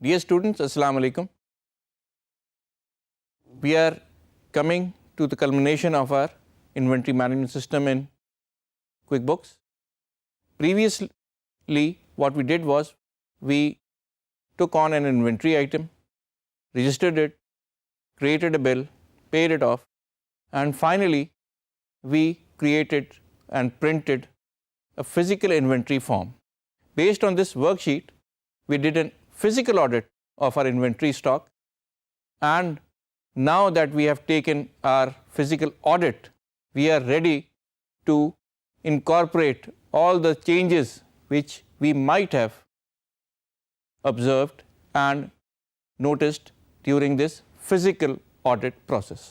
Dear students, Assalamu alaikum. We are coming to the culmination of our inventory management system in QuickBooks. Previously, what we did was we took on an inventory item, registered it, created a bill, paid it off, and finally we created and printed a physical inventory form. Based on this worksheet, we did a physical audit of our inventory stock, and now that we have taken our physical audit, we are ready to incorporate all the changes which we might have observed and noticed during this physical audit process.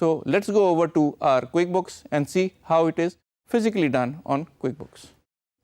So let's go over to our QuickBooks and see how it is physically done on QuickBooks.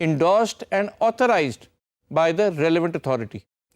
endorsed and authorized by the relevant authority.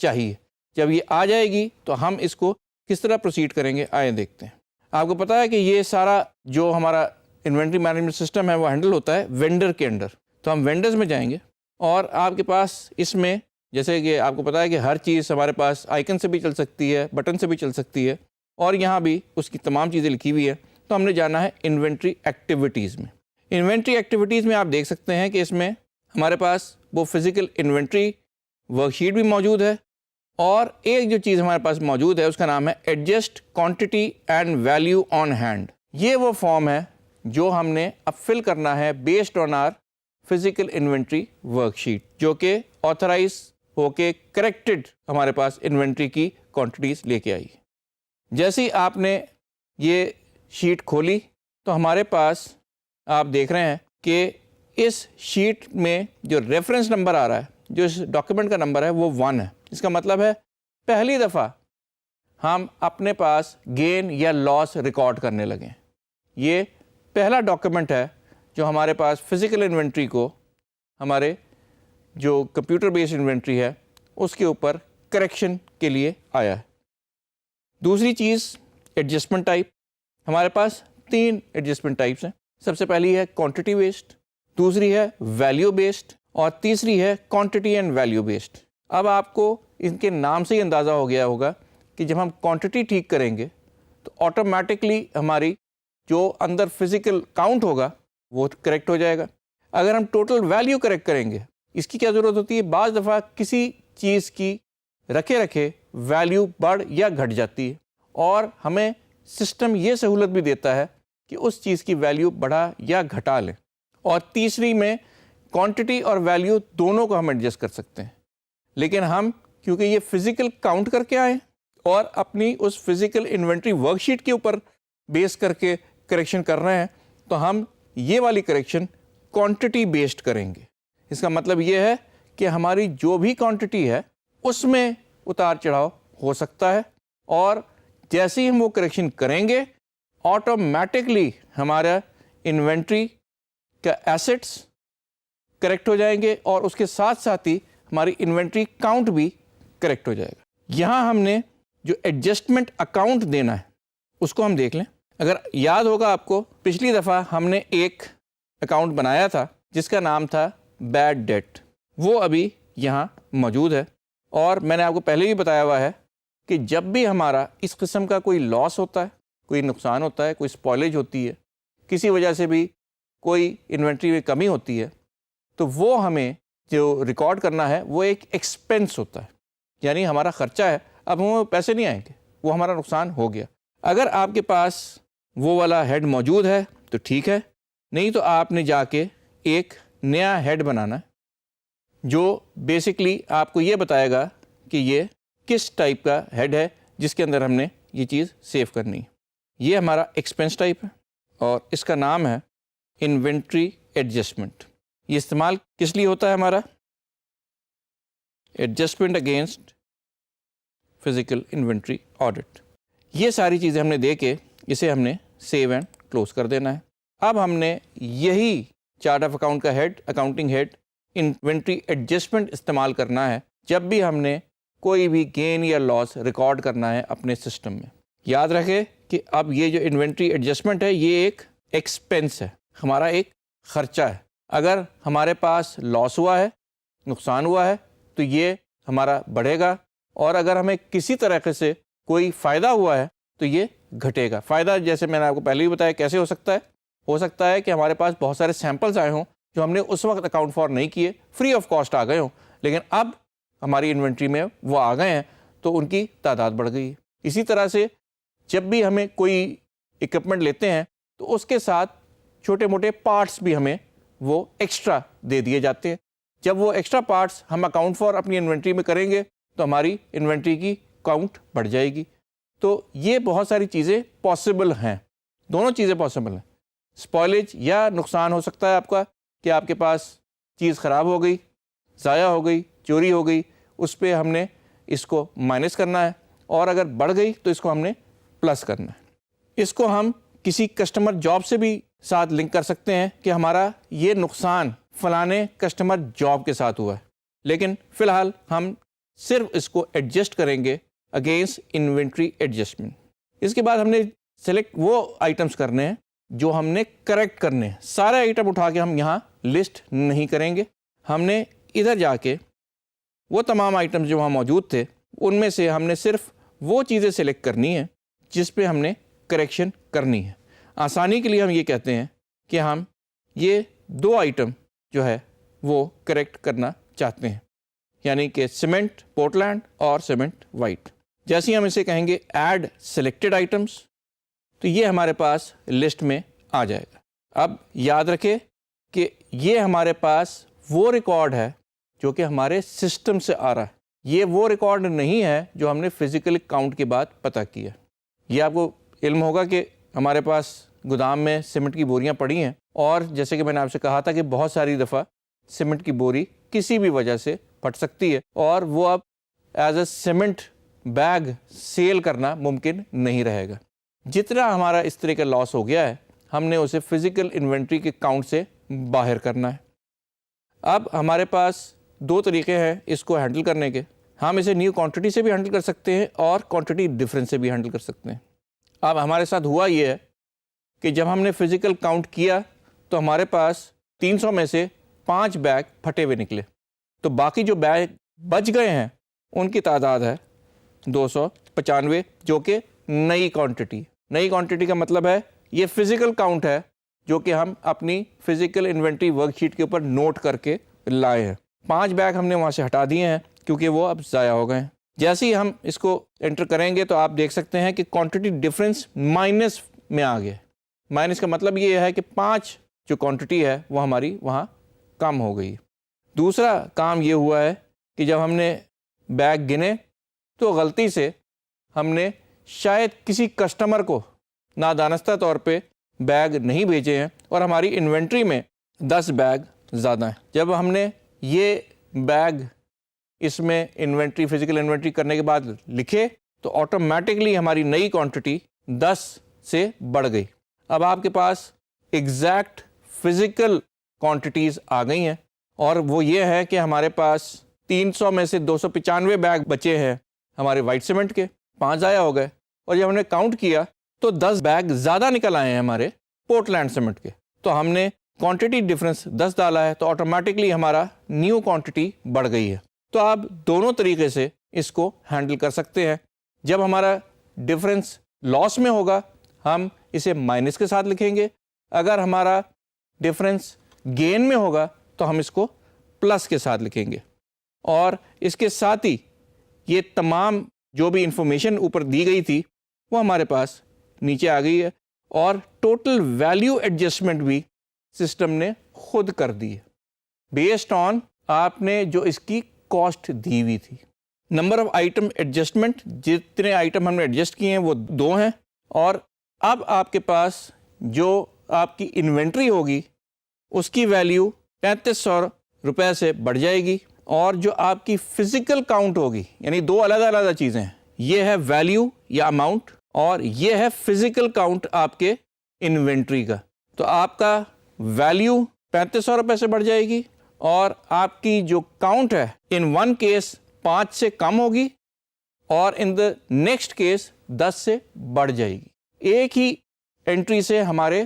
چاہیے. جب یہ آ جائے گی تو ہم اس کو کس طرح پروسیڈ کریں گے آئے دیکھتے ہیں. آپ کو پتہ ہے کہ یہ سارا جو ہمارا انوینٹری مینجمنٹ سسٹم ہے وہ ہینڈل ہوتا ہے وینڈر کے انڈر. تو ہم وینڈرز میں جائیں گے اور آپ کے پاس اس میں جیسے کہ آپ کو پتہ ہے کہ ہر چیز ہمارے پاس آئیکن سے بھی چل سکتی ہے, بٹن سے بھی چل سکتی ہے, اور یہاں بھی اس کی تمام چیزیں لکھی ہوئی ہے. تو ہم نے جانا ہے انوینٹری ایکٹیویٹیز میں. انوینٹری ایکٹیویٹیز میں آپ دیکھ سکتے ہیں کہ اس میں ہمارے پاس وہ فزیکل انوینٹری ورک شیٹ بھی موجود ہے, اور ایک جو چیز ہمارے پاس موجود ہے اس کا نام ہے adjust quantity and value on hand. یہ وہ فارم ہے جو ہم نے اب فل کرنا ہے based on are physical inventory work sheet, جو کہ آتھرائز ہو کے کریکٹڈ ہمارے پاس انوینٹری کی کوانٹٹیز لے کے آئی. جیسے ہی آپ نے یہ شیٹ کھولی تو ہمارے پاس آپ دیکھ رہے ہیں کہ اس شیٹ میں جو ریفرنس نمبر آ رہا ہے, جو اس ڈاکیومنٹ کا نمبر ہے وہ 1 ہے. اس کا مطلب ہے پہلی دفعہ ہم اپنے پاس گین یا لاس ریکارڈ کرنے لگے. یہ پہلا ڈاکیومنٹ ہے جو ہمارے پاس فزیکل انوینٹری کو ہمارے جو کمپیوٹر بیسڈ انوینٹری ہے اس کے اوپر کریکشن کے لیے آیا ہے. دوسری چیز ایڈجسٹمنٹ ٹائپ. ہمارے پاس 3 ایڈجسٹمنٹ ٹائپس ہیں. سب سے پہلی ہے کوانٹٹی بیسڈ, دوسری ہے ویلیو بیسڈ, اور تیسری ہے کوانٹٹی اینڈ ویلیو بیسڈ. اب آپ کو ان کے نام سے ہی اندازہ ہو گیا ہوگا کہ جب ہم کوانٹٹی ٹھیک کریں گے تو آٹومیٹکلی ہماری جو اندر فزیکل کاؤنٹ ہوگا وہ کریکٹ ہو جائے گا. اگر ہم ٹوٹل ویلیو کریکٹ کریں گے, اس کی کیا ضرورت ہوتی ہے, بعض دفعہ کسی چیز کی رکھے ویلیو بڑھ یا گھٹ جاتی ہے, اور ہمیں سسٹم یہ سہولت بھی دیتا ہے کہ اس چیز کی ویلیو بڑھا یا گھٹا لیں. اور تیسری میں کوانٹٹی اور ویلیو دونوں کو ہم ایڈجسٹ کر سکتے ہیں. لیکن ہم کیونکہ یہ فزیکل کاؤنٹ کر کے آئے اور اپنی اس فزیکل انوینٹری ورک شیٹ کے اوپر بیس کر کے کریکشن کر رہے ہیں, تو ہم یہ والی کریکشن کوانٹٹی بیسڈ کریں گے. اس کا مطلب یہ ہے کہ ہماری جو بھی کوانٹٹی ہے اس میں اتار چڑھاؤ ہو سکتا ہے, اور جیسے ہی ہم وہ کریکشن کریں گے آٹومیٹکلی ہمارا انوینٹری کا ایسٹس کریکٹ ہو جائیں گے, اور اس کے ساتھ ساتھ ہی ہماری انوینٹری کاؤنٹ بھی کریکٹ ہو جائے گا. یہاں ہم نے جو ایڈجسٹمنٹ اکاؤنٹ دینا ہے اس کو ہم دیکھ لیں. اگر یاد ہوگا آپ کو, پچھلی دفعہ ہم نے ایک اکاؤنٹ بنایا تھا جس کا نام تھا بیڈ ڈیٹ. وہ ابھی یہاں موجود ہے, اور میں نے آپ کو پہلے بھی بتایا ہوا ہے کہ جب بھی ہمارا اس قسم کا کوئی لاس ہوتا ہے, کوئی نقصان ہوتا ہے, کوئی اسپوائلیج ہوتی ہے, کسی وجہ سے بھی کوئی انوینٹری میں کمی ہوتی ہے, تو وہ ہمیں جو ریکارڈ کرنا ہے وہ ایک ایکسپینس ہوتا ہے. یعنی ہمارا خرچہ ہے, اب ہمیں پیسے نہیں آئیں گے, وہ ہمارا نقصان ہو گیا. اگر آپ کے پاس وہ والا ہیڈ موجود ہے تو ٹھیک ہے, نہیں تو آپ نے جا کے ایک نیا ہیڈ بنانا ہے جو بیسکلی آپ کو یہ بتائے گا کہ یہ کس ٹائپ کا ہیڈ ہے جس کے اندر ہم نے یہ چیز سیو کرنی ہے. یہ ہمارا ایکسپینس ٹائپ ہے اور اس کا نام ہے انوینٹری ایڈجسٹمنٹ. یہ استعمال کس لیے ہوتا ہے ہمارا؟ Adjustment against physical inventory audit. یہ ساری چیزیں ہم نے دے کے اسے ہم نے سیو اینڈ کلوز کر دینا ہے. اب ہم نے یہی چارٹ آف اکاؤنٹ کا head, accounting head, inventory adjustment استعمال کرنا ہے جب بھی ہم نے کوئی بھی گین یا لاس ریکارڈ کرنا ہے اپنے سسٹم میں. یاد رکھے کہ اب یہ جو انوینٹری ایڈجسٹمنٹ ہے یہ ایک ایکسپینس ہے, ہمارا ایک خرچہ ہے. اگر ہمارے پاس لاس ہوا ہے, نقصان ہوا ہے, تو یہ ہمارا بڑھے گا, اور اگر ہمیں کسی طریقے سے کوئی فائدہ ہوا ہے تو یہ گھٹے گا. فائدہ جیسے میں نے آپ کو پہلے بھی بتایا کیسے ہو سکتا ہے. ہو سکتا ہے کہ ہمارے پاس بہت سارے سیمپلز آئے ہوں جو ہم نے اس وقت اکاؤنٹ فار نہیں کیے, فری آف کاسٹ آ گئے ہوں, لیکن اب ہماری انوینٹری میں وہ آ گئے ہیں تو ان کی تعداد بڑھ گئی ہے. اسی طرح سے جب بھی ہمیں کوئی اکوپمنٹ لیتے ہیں تو اس کے ساتھ چھوٹے موٹے پارٹس بھی ہمیں وہ ایکسٹرا دے دیے جاتے ہیں. جب وہ ایکسٹرا پارٹس ہم اکاؤنٹ فار اپنی انوینٹری میں کریں گے تو ہماری انوینٹری کی کاؤنٹ بڑھ جائے گی. تو یہ بہت ساری چیزیں پاسبل ہیں, دونوں چیزیں پاسبل ہیں. اسپوائلیج یا نقصان ہو سکتا ہے آپ کا کہ آپ کے پاس چیز خراب ہو گئی, ضائع ہو گئی, چوری ہو گئی, اس پہ ہم نے اس کو مائنس کرنا ہے, اور اگر بڑھ گئی تو اس کو ہم نے پلس کرنا ہے. اس کو ہم کسی کسٹمر جاب سے بھی ساتھ لنک کر سکتے ہیں کہ ہمارا یہ نقصان فلانے کسٹمر جاب کے ساتھ ہوا ہے, لیکن فی الحال ہم صرف اس کو ایڈجسٹ کریں گے اگینسٹ انوینٹری ایڈجسٹمنٹ. اس کے بعد ہم نے سلیکٹ وہ آئٹمس کرنے ہیں جو ہم نے کریکٹ کرنے ہیں. سارے آئٹم اٹھا کے ہم یہاں لسٹ نہیں کریں گے. ہم نے ادھر جا کے وہ تمام آئٹمس جو وہاں موجود تھے ان میں سے ہم نے صرف وہ چیزیں سلیکٹ کرنی ہیں جس پہ ہم نے کریکشن کرنی ہے. آسانی کے لیے ہم یہ کہتے ہیں کہ ہم یہ 2 آئٹم جو ہے وہ کریکٹ کرنا چاہتے ہیں, یعنی کہ سیمنٹ پورٹلینڈ اور سیمنٹ وائٹ. جیسے ہی ہم اسے کہیں گے ایڈ سلیکٹڈ آئٹمس تو یہ ہمارے پاس لسٹ میں آ جائے گا. اب یاد رکھے کہ یہ ہمارے پاس وہ ریکارڈ ہے جو کہ ہمارے سسٹم سے آ رہا ہے. یہ وہ ریکارڈ نہیں ہے جو ہم نے فزیکل کاؤنٹ کے بعد پتہ کیا. یہ آپ کو علم ہوگا کہ ہمارے پاس گودام میں سیمنٹ کی بوریاں پڑی ہیں, اور جیسے کہ میں نے آپ سے کہا تھا کہ بہت ساری دفعہ سیمنٹ کی بوری کسی بھی وجہ سے پھٹ سکتی ہے, اور وہ اب as a cement bag sell کرنا ممکن نہیں رہے گا. جتنا ہمارا اس طرح کا لاس ہو گیا ہے ہم نے اسے فزیکل انوینٹری کے کاؤنٹ سے باہر کرنا ہے. اب ہمارے پاس 2 طریقے ہیں اس کو ہینڈل کرنے کے. ہم اسے نیو کوانٹٹی سے بھی ہینڈل کر سکتے ہیں اور کوانٹٹی ڈفرینس سے بھی ہینڈل کر سکتے ہیں. اب ہمارے ساتھ ہوا یہ ہے کہ جب ہم نے فزیکل کاؤنٹ کیا تو ہمارے پاس 300 میں سے 5 بیگ پھٹے ہوئے نکلے, تو باقی جو بیگ بچ گئے ہیں ان کی تعداد ہے 295, جو کہ نئی کوانٹٹی. نئی کوانٹٹی کا مطلب ہے یہ فزیکل کاؤنٹ ہے جو کہ ہم اپنی فزیکل انوینٹری ورک شیٹ کے اوپر نوٹ کر کے لائے ہیں. 5 بیگ ہم نے وہاں سے ہٹا دیے ہیں کیونکہ وہ اب ضائع ہو گئے ہیں. جیسے ہی ہم اس کو انٹر کریں گے تو آپ دیکھ سکتے ہیں کہ کوانٹٹی ڈفرینس مائنس میں آ گیا. مائنس کا مطلب یہ ہے کہ 5 جو کوانٹٹی ہے وہ ہماری وہاں کم ہو گئی. دوسرا کام یہ ہوا ہے کہ جب ہم نے بیگ گنے تو غلطی سے ہم نے شاید کسی کسٹمر کو نادانستہ طور پہ بیگ نہیں بھیجے ہیں اور ہماری انوینٹری میں 10 بیگ زیادہ ہیں. جب ہم نے یہ بیگ اس میں انوینٹری فزیکل انوینٹری کرنے کے بعد لکھے تو آٹومیٹکلی ہماری نئی کوانٹٹی 10 سے بڑھ گئی. اب آپ کے پاس ایگزیکٹ فزیکل کوانٹٹیز آ گئی ہیں, اور وہ یہ ہے کہ ہمارے پاس 300 میں سے 295 بیگ بچے ہیں ہمارے وائٹ سیمنٹ کے, 5 ضائع ہو گئے. اور جب ہم نے کاؤنٹ کیا تو 10 بیگ زیادہ نکل آئے ہیں ہمارے پورٹلینڈ سیمنٹ کے. تو ہم نے کوانٹٹی ڈفرینس 10 ڈالا ہے تو آٹومیٹکلی ہمارا نیو کوانٹٹی بڑھ گئی ہے. تو آپ دونوں طریقے سے اس کو ہینڈل کر سکتے ہیں. جب ہمارا ڈفرینس لاس میں ہوگا ہم اسے مائنس کے ساتھ لکھیں گے, اگر ہمارا ڈفرینس گین میں ہوگا تو ہم اس کو پلس کے ساتھ لکھیں گے. اور اس کے ساتھ ہی یہ تمام جو بھی انفارمیشن اوپر دی گئی تھی وہ ہمارے پاس نیچے آ گئی ہے, اور ٹوٹل ویلیو ایڈجسٹمنٹ بھی سسٹم نے خود کر دی ہے بیسڈ آن آپ نے جو اس کی کاسٹ دی ہوئی تھی. نمبر آف آئٹم ایڈجسٹمنٹ, جتنے آئٹم ہم نے ایڈجسٹ کیے ہیں وہ 2 ہیں, اور اب آپ کے پاس جو آپ کی انوینٹری ہوگی اس کی ویلیو 3500 روپے سے بڑھ جائے گی, اور جو آپ کی فزیکل کاؤنٹ ہوگی, یعنی 2 علیحدہ چیزیں ہیں, یہ ہے ویلیو یا اماؤنٹ اور یہ ہے فزیکل کاؤنٹ آپ کے انوینٹری کا. تو آپ کا ویلیو 3500 روپے سے بڑھ جائے گی اور آپ کی جو کاؤنٹ ہے ان 1 کیس 5 سے کم ہوگی اور ان دا نیکسٹ کیس 10 سے بڑھ جائے گی. ایک ہی انٹری سے ہمارے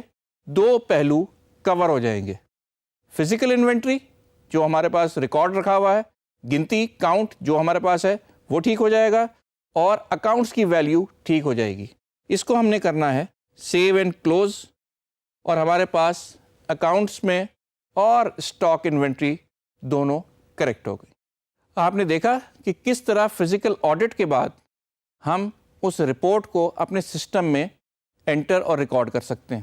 2 پہلو کور ہو جائیں گے. فزیکل انوینٹری جو ہمارے پاس ریکارڈ رکھا ہوا ہے, گنتی کاؤنٹ جو ہمارے پاس ہے وہ ٹھیک ہو جائے گا, اور اکاؤنٹس کی ویلیو ٹھیک ہو جائے گی. اس کو ہم نے کرنا ہے سیو اینڈ کلوز, اور ہمارے پاس اکاؤنٹس میں اور اسٹاک انوینٹری دونوں کریکٹ ہو گئی. آپ نے دیکھا کہ کس طرح فزیکل آڈٹ کے بعد ہم اس رپورٹ کو اپنے سسٹم میں انٹر اور ریکارڈ کر سکتے ہیں.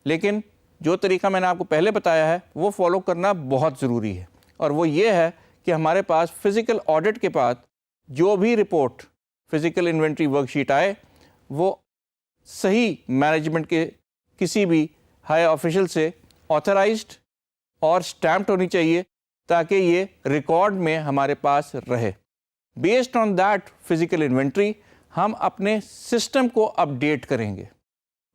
لیکن جو طریقہ میں نے آپ کو پہلے بتایا ہے وہ فالو کرنا بہت ضروری ہے, اور وہ یہ ہے کہ ہمارے پاس فزیکل آڈٹ کے بعد جو بھی report physical inventory work sheet آئے وہ صحیح مینجمنٹ کے کسی بھی ہائی آفیشل سے آتھرائزڈ اور اسٹیمپڈ ہونی چاہیے تاکہ یہ ریکارڈ میں ہمارے پاس رہے. Based on that physical inventory ہم اپنے سسٹم کو اپڈیٹ کریں گے,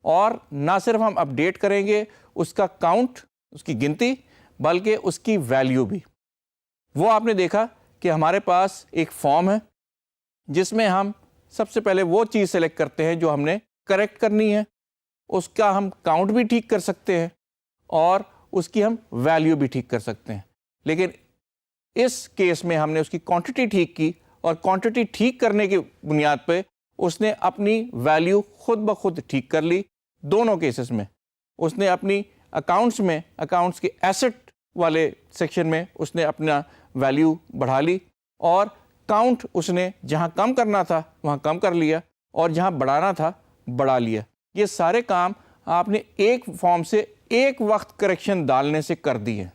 اور نہ صرف ہم اپڈیٹ کریں گے اس کا کاؤنٹ, اس کی گنتی, بلکہ اس کی ویلیو بھی. وہ آپ نے دیکھا کہ ہمارے پاس ایک فارم ہے جس میں ہم سب سے پہلے وہ چیز سلیکٹ کرتے ہیں جو ہم نے کریکٹ کرنی ہے، اس کا ہم کاؤنٹ بھی ٹھیک کر سکتے ہیں اور اس کی ہم ویلیو بھی ٹھیک کر سکتے ہیں. لیکن اس کیس میں ہم نے اس کی کوانٹٹی ٹھیک کی اور کوانٹٹی ٹھیک کرنے کی بنیاد پہ اس نے اپنی ویلیو خود بخود ٹھیک کر لی. دونوں کیسز میں اس نے اپنی اکاؤنٹس میں، اکاؤنٹس کے ایسٹ والے سیکشن میں اس نے اپنا ویلیو بڑھا لی اور کاؤنٹ اس نے جہاں کم کرنا تھا وہاں کم کر لیا اور جہاں بڑھانا تھا بڑھا لیا. یہ سارے کام آپ نے ایک فارم سے ایک وقت کریکشن ڈالنے سے کر دی ہے.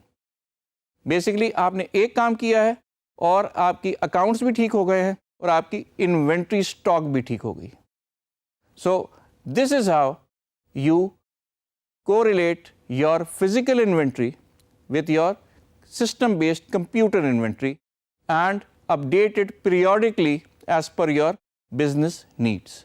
بیسیکلی آپ نے ایک کام کیا ہے اور آپ کی اکاؤنٹس بھی ٹھیک ہو گئے ہیں اور آپ کی انوینٹری اسٹاک بھی ٹھیک ہو گئی. So this is how you correlate your physical inventory with your system-based computer inventory and update it periodically as per your business needs.